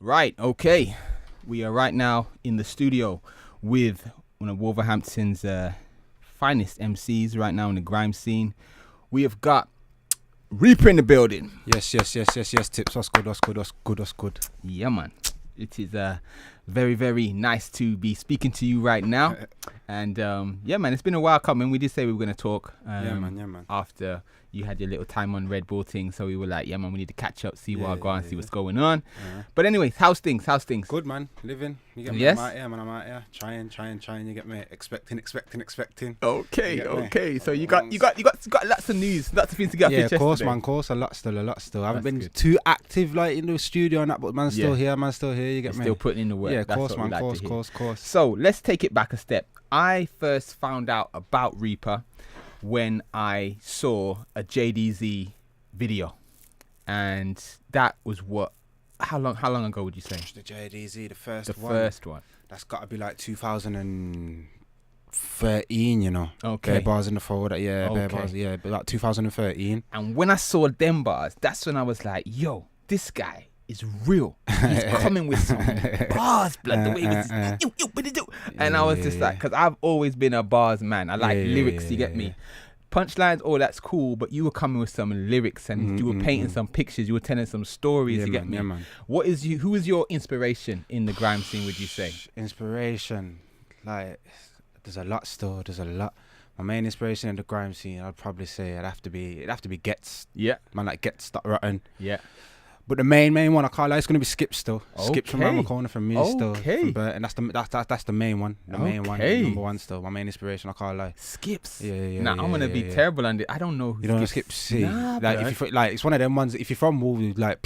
Right, okay. We are right now in the studio with one of Wolverhampton's finest MCs right now in the grime scene. We have got Reepa in the building. Yes. Tips, what's good? Yeah, man. It is very, very nice to be speaking to you right now. And yeah, man, it's been a while coming. We did say we were going to talk. Yeah, man. After you had your little time on Red Bull thing. So we were like, yeah, man, we need to catch up, see what I got and see what's going on. Yeah. But anyways, how's things? Good, man. Living. You get me? Yes? I'm out here, man. I'm out here. Trying. You get me? Expecting. Okay. So you got lots of news, lots of things to get off your Yeah, chest of course, today. man. Of course, a lot still. I haven't That's been good. too active like in the studio and that, but man's still here. You get me? Still putting in the work. Yeah, of That's course, what we man. like to hear. Of course. So let's take it back a step. I first found out about Reepa when I saw a JDZ video, and that was what? How long ago would you say? The JDZ, the first one. That's got to be like 2013, you know. Okay. Bare bars in the folder, yeah. Okay. Bare bars, yeah. But like 2013. And when I saw them bars, that's when I was like, yo, this guy is real. He's coming with some bars, blood. The way he was, and I was just like, because I've always been a bars man. I like lyrics, you get me? Punchlines, that's cool, but you were coming with some lyrics and you were painting some pictures, you were telling some stories, you get me? Yeah, man. Who is your inspiration in the grime scene, would you say? Inspiration, like, there's a lot. My main inspiration in the grime scene, I'd probably say it'd have to be Gets. Yeah. Man, like Gets, Stop Rotten. Yeah. But the main one, I can't lie, it's gonna be Skips still. Skips from around the corner from me still. Okay. From Burton. That's the main one. The main one, number one still. My main inspiration, I can't lie. Skips. Yeah. Nah, I'm gonna be terrible on it. I don't know who You don't know Skips. Skips? See, Nah, like bruh. if you like, it's one of them ones. If you're from Wolves, like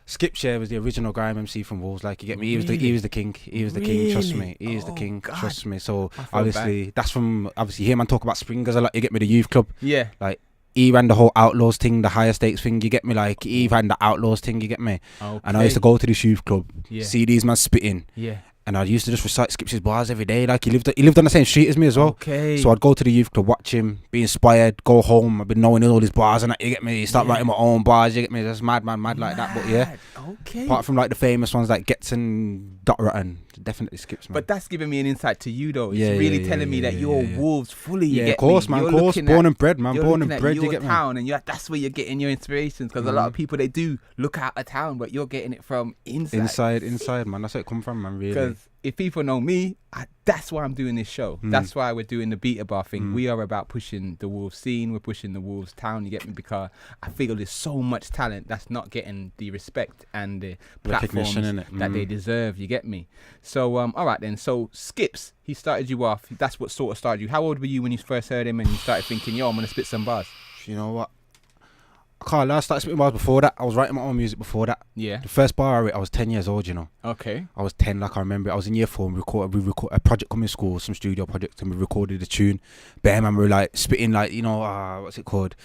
Skips, was the original grime MC from Wolves. Like, you get me? He was the king. He was the king. Trust me. He is the king. God. Trust me. So I feel obviously, that's from hear man talk about Springers a lot. You get me? The youth club. Yeah. Like, he ran the whole Outlaws thing, the higher stakes thing, you get me? Like, he ran the Outlaws thing, you get me? Okay. And I used to go to this youth club, see these man spitting, Yeah. and I used to just recite Skips' bars every day. Like, he lived on the same street as me as well. Okay. So I'd go to the youth club, watch him, be inspired, go home. I've been knowing all his bars and that, you get me? Start writing my own bars, you get me? That's mad like that, but yeah. Okay. Apart from like the famous ones like Gettin, Dot Rotten, definitely Skips, man. But that's giving me an insight to you, though. It's Yeah, really yeah, telling me that yeah, you're yeah. Wolves fully. You Yeah, get of course, me? man, You're of course. looking Born at- and bred, man. you're Born looking and at bred, you your get me? town, and that's where you're getting your inspirations. Because a lot of people, they do look out of town, but you're getting it from inside. Inside, man. That's where it come from, man, really. Because if people know me, that's why I'm doing this show. That's why we're doing the Beta Bar thing. We are about pushing the Wolves scene. We're pushing the Wolves town. You get me? Because I feel there's so much talent that's not getting the respect and the platforms Recognition, innit? that they deserve. You get me? So, all right then. So Skips, he started you off. That's what sort of started you. How old were you when you first heard him and you started thinking, yo, I'm going to spit some bars? You know what? I can't lie, I started spitting bars before that. I was writing my own music before that. Yeah. The first bar I wrote, I was 10 years old, you know. Okay. I was 10, like I remember. I was in year 4 and we record a project coming to school, some studio project, and we recorded a tune. Bare man, we were like spitting, like, you know, what's it called?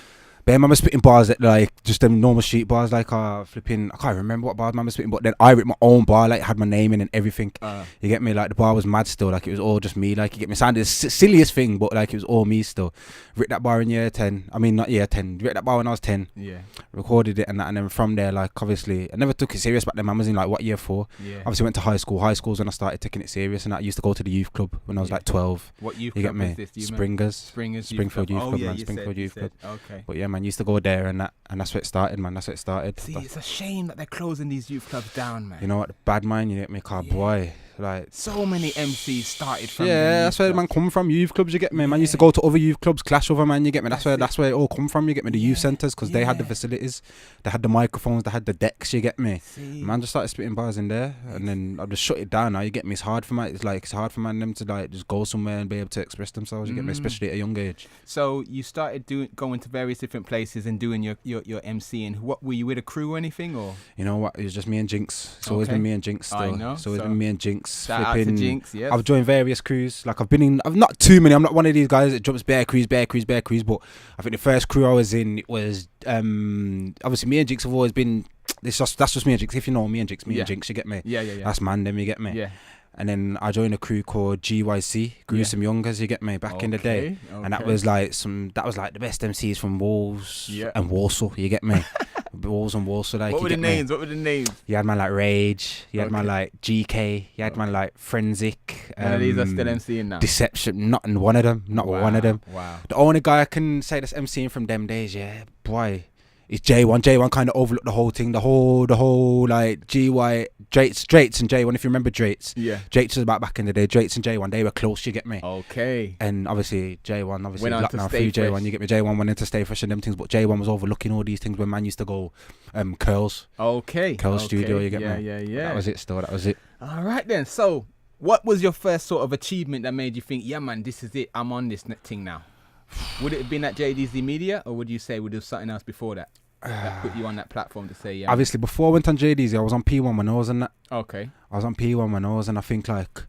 Bare man was spitting bars that like just them normal street bars, like flipping. I can't remember what bars man was spitting, but then I wrote my own bar, like had my name in and everything. You get me? Like the bar was mad still, like it was all just me. Like, you get me? Sounded the silliest thing, but like it was all me still. Wrote that bar in year 10. I mean, not year 10. Wrote that bar when I was 10. Yeah. Recorded it and that, and then from there, like obviously, I never took it serious back then. I was in like what, year 4? Yeah. Obviously went to high school. High school's when I started taking it serious, and I used to go to the youth club when I was like 12. What youth You club get me? was this? Do you remember? Springers Youth Springfield Club. Youth Club, yeah, man. you Springfield Youth said. Club. Okay. But yeah, man, used to go there and that's where it started, man. That's where it started. See, it's a shame that they're closing these youth clubs down, man. You know what? The bad mind, you get me? Car boy. Like, So many MCs started from that's where man come from. Youth clubs, you get me? Man used to go to other youth clubs, clash over, man. You get me? That's where it all come from. You get me? The youth centres, because they had the facilities, they had the microphones, they had the decks. You get me? See. Man just started spitting bars in there, and then I just shut it down. Now you get me? It's hard for man. It's hard for man them to like just go somewhere and be able to express themselves. You get me? Especially at a young age. So you started going to various different places and doing your MCing. What were you with a crew or anything, or? You know what? It was just me and Jinx. It's always been me and Jinx. Still. I know. It's always been me and Jinx. Shout out to Jinx. Yes. I've joined various crews. Like I've not too many. I'm not one of these guys that jumps bare crews. But I think the first crew I was in, it was obviously me and Jinx have always been. That's just me and Jinx. If you know me and Jinx, you get me. Yeah. That's man, them, you get me. Yeah. And then I joined a crew called GYC, Gruesome Youngers, you get me, back in the day. And that was like the best MCs from Wolves and Warsaw, you get me. Walls and walls. So like, What were the names? You had man like Rage. You had man Okay. like GK. You had man like Forensic. None of these are still MCing now. Deception. Not one of them. Not one of them. Wow. The only guy I can say that's MCing from them days, yeah, boy, is J1. J1 kind of overlooked the whole thing. The whole like GY, Drates and J1. If you remember Drates. Yeah. Drates was about back in the day. Drates and J1, they were close, you get me? Okay. And obviously J1, Went on locked to down Stay through J1, Fresh. you get me? J1 went into Stay Fresh and them things, but J1 was overlooking all these things when man used to go Curls. Okay. Curls Studio, you get yeah, me? Yeah. That was it still, that was it. All right then. So, what was your first sort of achievement that made you think, yeah, man, this is it. I'm on this thing now? Would it have been at JDZ Media, or would you say would there something else before that that put you on that platform to say, yeah? Obviously, before I went on JDZ, I was on P1 when I was in that. Okay. I was on P1 when I was, and I think like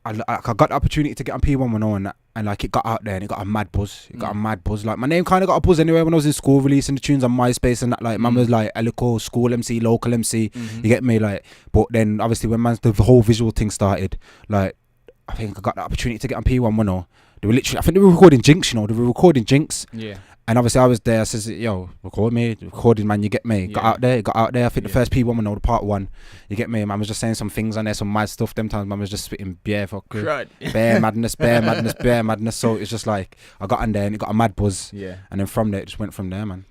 I got the opportunity to get on P1 when I was in that, and like it got out there and it got a mad buzz. It got a mad buzz. Like my name kind of got a buzz anyway when I was in school, releasing the tunes on MySpace and that. Like man was like a little school MC, local MC. You get me? Like, but then obviously when the whole visual thing started, like I think I got the opportunity to get on P1 when they were literally, I think they were recording Jinx. You know, they were recording Jinx. Yeah. And obviously I was there. I says, yo, record me, recording, man. You get me? Yeah. Got out there. I think the first P1 the part 1. You get me? Man was just saying some things on there, some mad stuff. Them times man was just spitting bare madness. So it's just like I got on there and it got a mad buzz. Yeah. And then from there it just went from there, man.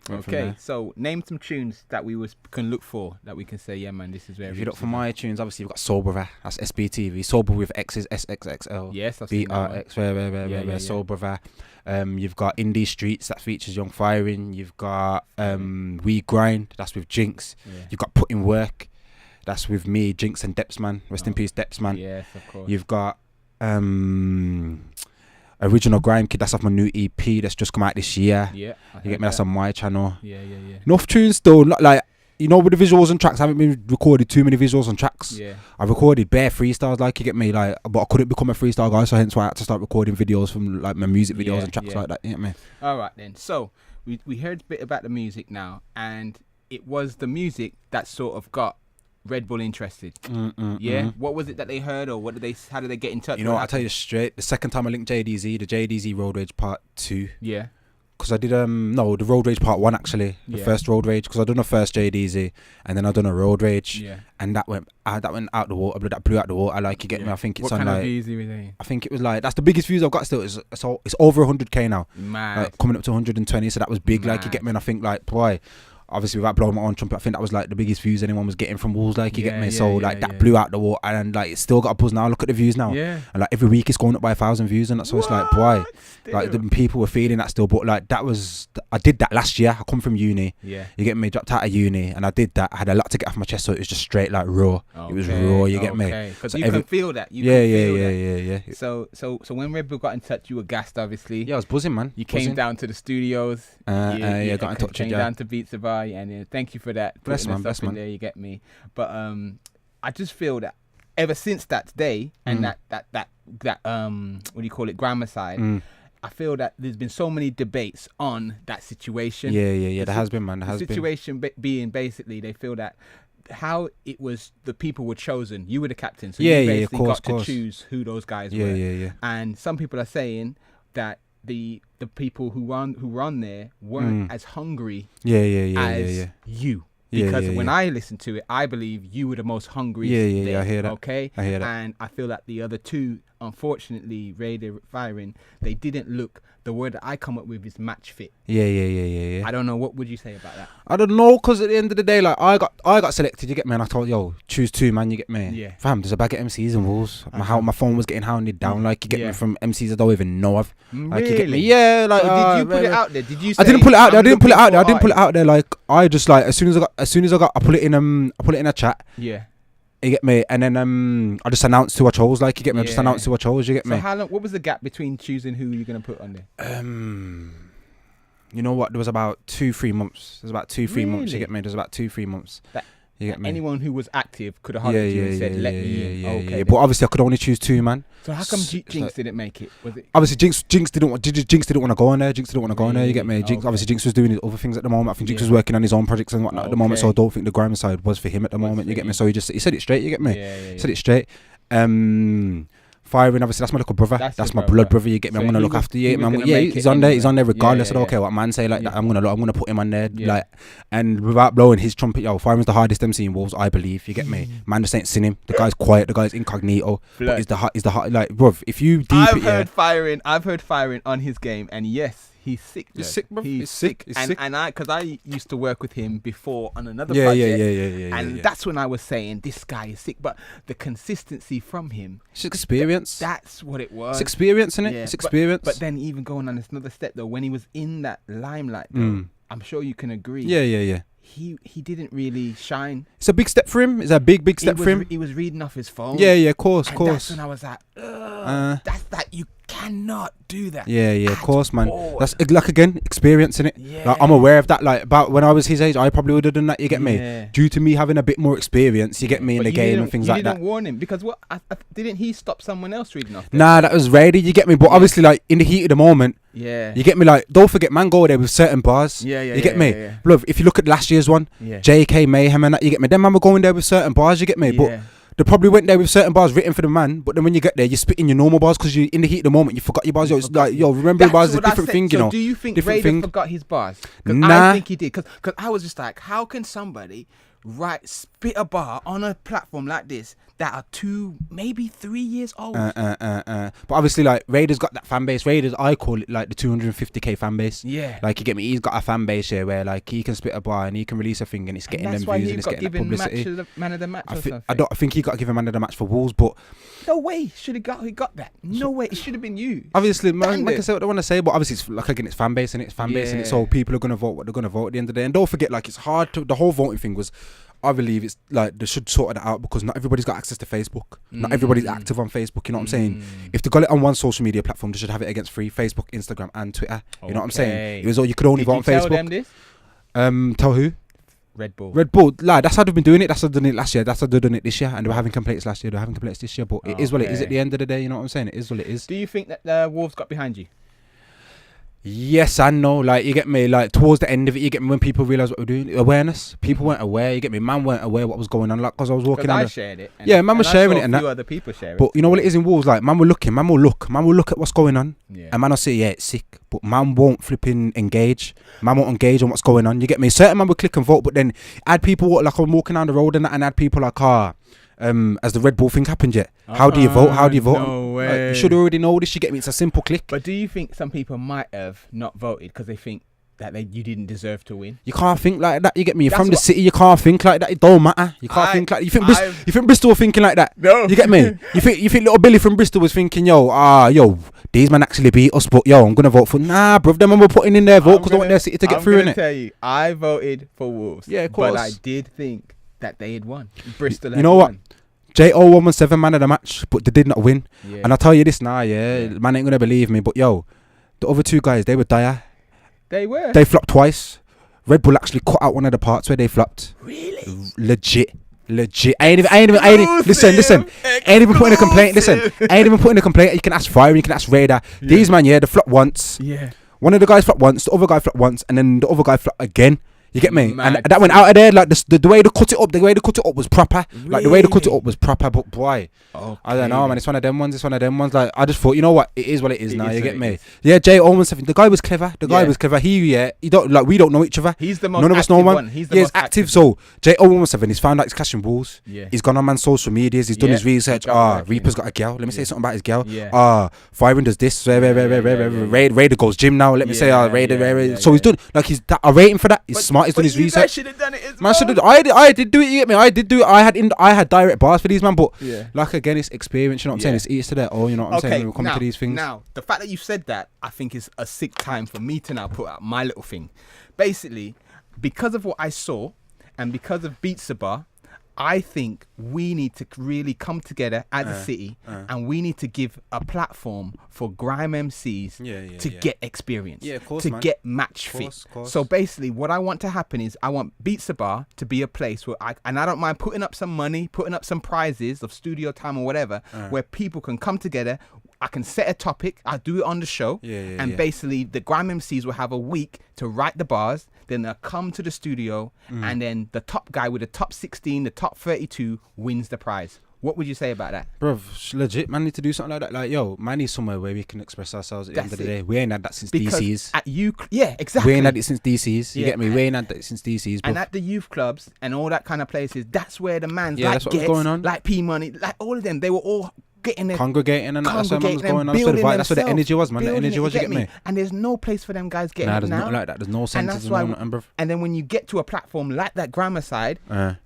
So name some tunes that we can look for that we can say, yeah, man, this is where. If you look for my tunes, obviously you've got Sober, that's SBTV. Sober with X's, SXXL. Yes, that's BRX, Sober. You've got Indie Streets, that features Young Firing. You've got We Grind, that's with Jinx. You've got Put In Work, that's with me, Jinx and Depsman. Rest in peace, Depsman. Yes, of course. You've got Original Grime Kid, that's off my new EP that's just come out this year. Yeah, you get me? That's on my channel. Yeah. Enough tunes still, not like, you know, with the visuals and tracks, I haven't been recorded too many visuals and tracks. Yeah. I've recorded bare freestyles, like, you get me, like, but I couldn't become a freestyle guy, so hence why I had to start recording videos from like my music videos and tracks like that. You get me? All right then. So we heard a bit about the music now, and it was the music that sort of got Red Bull interested. What was it that they heard, or how did they get in touch? You know what, I'll tell you straight. The second time I linked JDZ, the JDZ Road Rage Part 2. Yeah. Because I did the Road Rage Part 1 actually, the first Road Rage, because I done the first JDZ and then I done a Road Rage, and that went out the water, that blew out the water. Like, you get me? I think it's what on kind like, of views are they? I think it was like, that's the biggest views I've got still. It's over 100k now, like, coming up to 120. So that was big. Like, you get me? And I think like, boy, obviously without blowing my own trumpet, I think that was like the biggest views anyone was getting from Wolves, like, you get me? So like that blew out the water, and like it's still got a buzz now. Look at the views now, and like every week it's going up by 1,000 views, and that's so it's like, boy, like the people were feeling that still. But like I did that last year. I come from uni, you get me? Dropped out of uni, and I did that. I had a lot to get off my chest, so it was just straight like raw. It was raw, you get me? Because so you can feel that. Yeah. So when Red Bull got in touch, you were gassed, obviously. Yeah, I was buzzing, man. You came down to the studios. Got in touch. Came down to Beats Bar, and thank you for that. Bless man. There, you get me? But I just feel that ever since that day and that what do you call it, grammar side, I feel that there's been so many debates on that situation. Yeah. There has been, man. The situation being basically they feel that how it was the people were chosen. You were the captain, so you basically got to choose who those guys were. Yeah. And some people are saying that the people who were on there weren't as hungry as you. Because when I listen to it, I believe you were the most hungry. I hear that. Okay? I hear that. And I feel that the other two, unfortunately, Radio Firing, they didn't look, the word that I come up with is match fit. Yeah. I don't know, what would you say about that? I don't know, because at the end of the day, like, I got selected, you get me, and I told, yo, choose two, man, you get me? Yeah. Fam, there's a bag of MCs and Wolves. My phone was getting hounded down, like, you get me, from MCs I don't even know of. Like, really? You get me? Yeah, like, so did you put it out there? Did you say, I didn't put it out there. I didn't put it out there. Like, I just, like, as soon as I put it in a chat. Yeah. You get me? And then I just announced who I chose, like, you get me? I just announced who I chose, you get me? So how long, what was the gap between choosing who you're going to put on there? You know what? There was about 2-3 months. There's about 2-3 months, you get me? There's about 2-3 months. You get me? Anyone who was active could have hunted you and said, let me in. Okay, but obviously I could only choose two, man. So how come Jinx didn't make it? Was it? Obviously Jinx didn't want to go on there. Jinx didn't want to go on there, you get me? Obviously Jinx was doing his other things at the moment. I think Jinx was working on his own projects and whatnot at the moment, so I don't think the grime side was for him at the moment, you get me? So he said it straight, you get me? He said it straight. Firing, obviously, that's my little brother. That's my blood brother. You get me? So I'm gonna look after you, man. Yeah, he's on there. He's on there regardless. I don't care what man say. Like that, I'm gonna put him on there. Like, and without blowing his trumpet, yo, Firing's the hardest MC in Wolves, I believe. You get me? Man just ain't seen him. The guy's quiet. The guy's incognito. But he's the hot. Like, bruv, if you I've heard Firing on his game, and yes. He's sick. He's sick, bro. He's sick. And because I used to work with him before on another project. Yeah. And that's when I was saying this guy is sick, but the consistency from him. It's experience. That's what it was. It's experience, innit? It's experience. But then even going on another step though, when he was in that limelight, though, I'm sure you can agree. Yeah. He didn't really shine. It's a big step for him. It's a big step for him. He was reading off his phone. Yeah, of course. That's when I was like, that's that you cannot do that. Yeah, of course, man. That's like again, experience in it. Yeah. Like, I'm aware of that. Like about when I was his age, I probably would have done that. You get me? Due to me having a bit more experience, you get me in the game and things like that. You didn't warn him because what? Didn't he stop someone else reading off? Nah, that was ready. You get me? But obviously, like in the heat of the moment. Yeah. You get me? Like, don't forget, man, go there with certain bars. Yeah. You get me? Look, if you look at last year's one, JK Mayhem and that, you get me? Them man were going there with certain bars. You get me? But they probably went there with certain bars written for the man, but then when you get there, you're spitting your normal bars because you in the heat of the moment, you forgot your bars. Yo, it's like, remembering bars is a different thing, you know. Do you think Raider forgot his bars? Nah. I think he did. Because I was just like, how can somebody spit a bar on a platform like this that are 2, maybe 3 years old? But obviously, like, Raiders got that fan base. Raiders, I call it like the 250k fan base. Yeah. Like, you get me? He's got a fan base here where like he can spit a bar and he can release a thing and it's getting them views and it's getting that publicity. Man of the match I think he got given man of the match for Wolves, but no way should he got that. No way, it should have been you. Obviously, man, like I say what I want to say, but obviously it's like again, it's fan base and it's fan base and it's so people are gonna vote what they're gonna vote at the end of the day. And don't forget, like, it's hard to the whole voting thing was. I believe it's like they should sort it out because not everybody's got access to Facebook. Not everybody's active on Facebook. You know what I'm saying? If they got it on one social media platform, they should have it against free Facebook, Instagram, and Twitter. You know what I'm saying? It was all you could only vote on Facebook. Tell them this? Tell who? Red Bull. Like, that's how they've been doing it. That's how they've done it last year. That's how they've done it this year. And they were having complaints last year. They're having complaints this year. But it is what it is at the end of the day. You know what I'm saying? It is what it is. Do you think that the Wolves got behind you? Yes and no. Like, you get me? Like, towards the end of it, you get me? When people realise what we're doing, awareness. People weren't aware. You get me? Man weren't aware what was going on. Like, because I was walking on. I shared it. Man was sharing it, and a few other people sharing. But you know what it is in Wolves? Like, man will look at what's going on, and man will say, yeah, it's sick. But man won't flipping engage. Man won't engage on what's going on. You get me? Certain man will click and vote, but then add people like I'm walking down the road and that, and add people like has the Red Bull thing happened yet? How do you vote? No way. Like, you should already know this. You get me? It's a simple click. But do you think some people might have not voted because they think that you didn't deserve to win? You can't think like that. You get me? You're from the city. You can't think like that. It don't matter. You can't think like. You think Bristol were thinking like that? No. You get me? You think little Billy from Bristol was thinking, yo, these man actually beat us, but yo, I'm gonna vote for bruv. Them man were putting in their vote because they want their city to get through. I'm gonna tell you, I voted for Wolves. Yeah, of course. But I did think that they had won. Bristol. You know what? J0117 man of the match, but they did not win. Yeah. And I'll tell you this now, man ain't gonna believe me, but yo, the other two guys, they were dire. They were. They flopped twice. Red Bull actually cut out one of the parts where they flopped. Really? Legit. I ain't even listen. Ain't even putting a complaint. Listen, ain't even putting a complaint. You can ask Fire, you can ask Raider. Yeah. These man, they flopped once. Yeah. One of the guys flopped once, the other guy flopped once, and then the other guy flopped again. You get me? Mad. And that went out of there. Like the way they cut it up, was proper. Really? Like the way they cut it up was proper. But boy, I don't know, man. It's one of them ones. Like, I just thought, you know what? It is what it is now. You get me? Yeah, J0117. The guy was clever. He don't like. We don't know each other. He's the most. None of us know one. He's the most active. So J0117. He's found out he's cashing balls. Yeah. He's gone on man's social medias. He's done his research. Reepa's got a girl. Let me say something about his girl. Firing does this. Raider goes gym now. Let me say Raider. So he's done. Like, he's. I rate him for that. He's smart. He's done his research. Should have done it as man, well. I did do it. You get me? I did do it. I had direct bars for these man, but like again, it's experience. You know what I'm saying? It's each to their own. You know what I'm saying? When we come to these things. Now, the fact that you said that, I think is a sick time for me to now put out my little thing. Basically, because of what I saw, and because of Beats the Bar, I think we need to really come together as a city, and we need to give a platform for grime MCs to get experience, to get match fit. So basically, what I want to happen is I want Beats the Bar to be a place where I don't mind putting up some money, putting up some prizes of studio time or whatever, where people can come together. I can set a topic. I'll do it on the show. Basically, the grime MCs will have a week to write the bars. Then they'll come to the studio, and then the top guy with the top 16, the top 32 wins the prize. What would you say about that? Bruv, legit, man need to do something like that. Like, yo, man need somewhere where we can express ourselves at the end of the day. We ain't had that since DCs. Yeah, exactly. We ain't had it since DCs. You get me? We ain't had that since DCs. And at the youth clubs and all that kind of places, that's where the man's Yeah, like that's what was going on. like P Money, like all of them, they were all getting their congregating and that's where man was going on. That's where the energy was, man. The energy was, you get me? And there's no place for them guys getting there's now. nothing like that. There's no sense in nothing, bruv. And then when you get to a platform like that grammar side,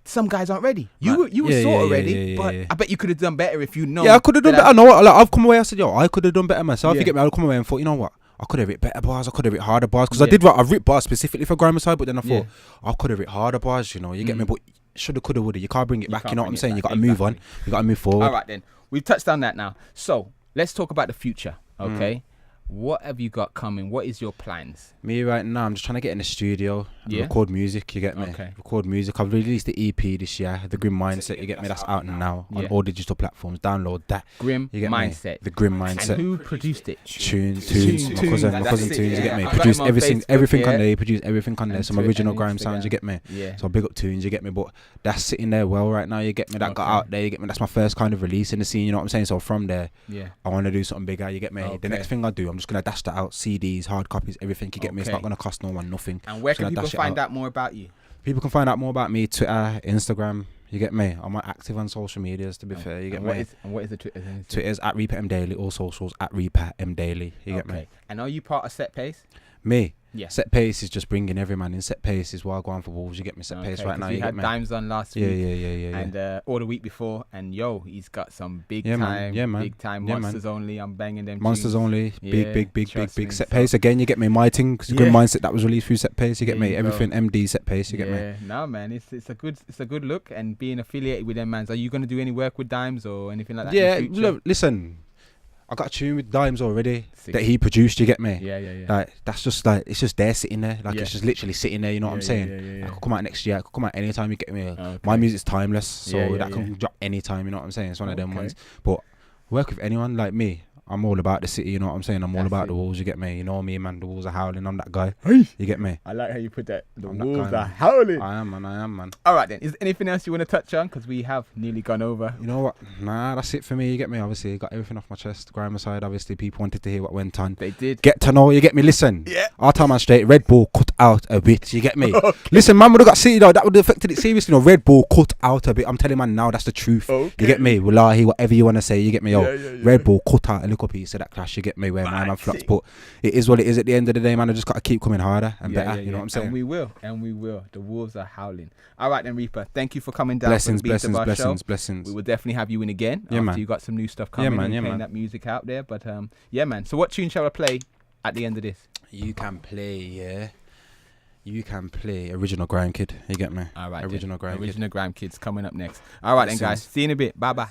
some guys aren't ready. You were sort of ready, but I bet you could have done better if you know. Yeah, I could have done better. I know what, like, I've come away, I said, yo, I could have done better myself. You get me? I'll come away and thought, you know what? I could have writ better bars, I could have writ harder bars. Because I writ bars specifically for grammar side, but then I thought, I could have writ harder bars, you know, you get me? But shoulda, coulda, woulda. You can't bring it back, you know what I'm saying? You got to move on. You got to move forward. All right, then. We've touched on that now. So, let's talk about the future, okay? What have you got coming? What is your plans? Me right now, I'm just trying to get in the studio and record music, you get me? Okay. Record music. I've released the EP this year, The Grim Mindset, you get me? That's out now on all digital platforms. Download that. Grim you get Mindset. Me? The Grim Mindset. And who produced it? Tunes. My cousin Tunes, you get me? Produced everything on there. He produced everything on there. Some original grime sounds, you get me? Yeah. So big up Tunes, you get me? But that's sitting there well right now, you get me? That got out there, you get me? That's my first kind of release in the scene, you know what I'm saying? So from there, I want to do something bigger, you get me? The next thing I do, I'm just going to dash that out. CDs, hard copies, everything, you get me? It's not going to cost no one nothing. And where can people find out more about you? People can find out more about me, Twitter, Instagram, you get me? I'm active on social medias, to be fair, you get me? What is the Twitter? Twitter's at Reepa M Daily, all socials at Reepa M Daily, you get me? And are you part of Set Pace? Me? Yeah. Set Pace is just bringing every man in. Set Pace is why I go on for Wolves. You get me? Set Pace right now. We had Dimes on last week. Yeah. And or the week before. And he's got some big time Monsters Only. I'm banging them. Monsters Only. Big. Set Pace again. You get me? My thing. Cause Good Mindset that was released through Set Pace. You get me? Everything MD Set Pace. You get me? No man, it's a good look. And being affiliated with them mans. Are you gonna do any work with Dimes or anything like that? Yeah. Look, listen. I got a tune with Dimes already that he produced, you get me? Yeah. Like, that's just like, it's just there sitting there. Like, it's just literally sitting there, you know what I'm saying? Yeah. It could come out next year, it could come out anytime, you get me? My music's timeless, so that can drop anytime, you know what I'm saying? It's one of them ones. But work with anyone like me. I'm all about the city, you know what I'm saying? I'm all about the Wolves, you get me? You know me, man, the Wolves are howling, I'm that guy. You get me? I like how you put that. The Wolves are howling. I am, man. All right, then. Is there anything else you want to touch on? Because we have nearly gone over. You know what? Nah, that's it for me, you get me? Obviously, got everything off my chest. Grime aside, obviously, people wanted to hear what went on. They did. Get to know, you get me? Listen. Yeah. I'll tell man straight, Red Bull cut out a bit, you get me? Listen, man would have got City, though. That would have affected it seriously, you know? Red Bull cut out a bit. I'm telling man now, that's the truth. You get me? Wallahi, whatever you want to say, you get me? Red Bull cut out a little piece of that clash, you get me? Where my man flops, but it is what it is at the end of the day, man. I just got to keep coming harder and better, you know what I'm saying? And we will. The Wolves are howling. All right then, Reepa, thank you for coming down. Blessings. We will definitely have you in again after you got some new stuff coming and playing that music out there. But man. So what tune shall I play at the end of this? You can play Original Grime Kid, you get me? All right, Original Grime Kid's coming up next. All right then, guys, see you in a bit. Bye.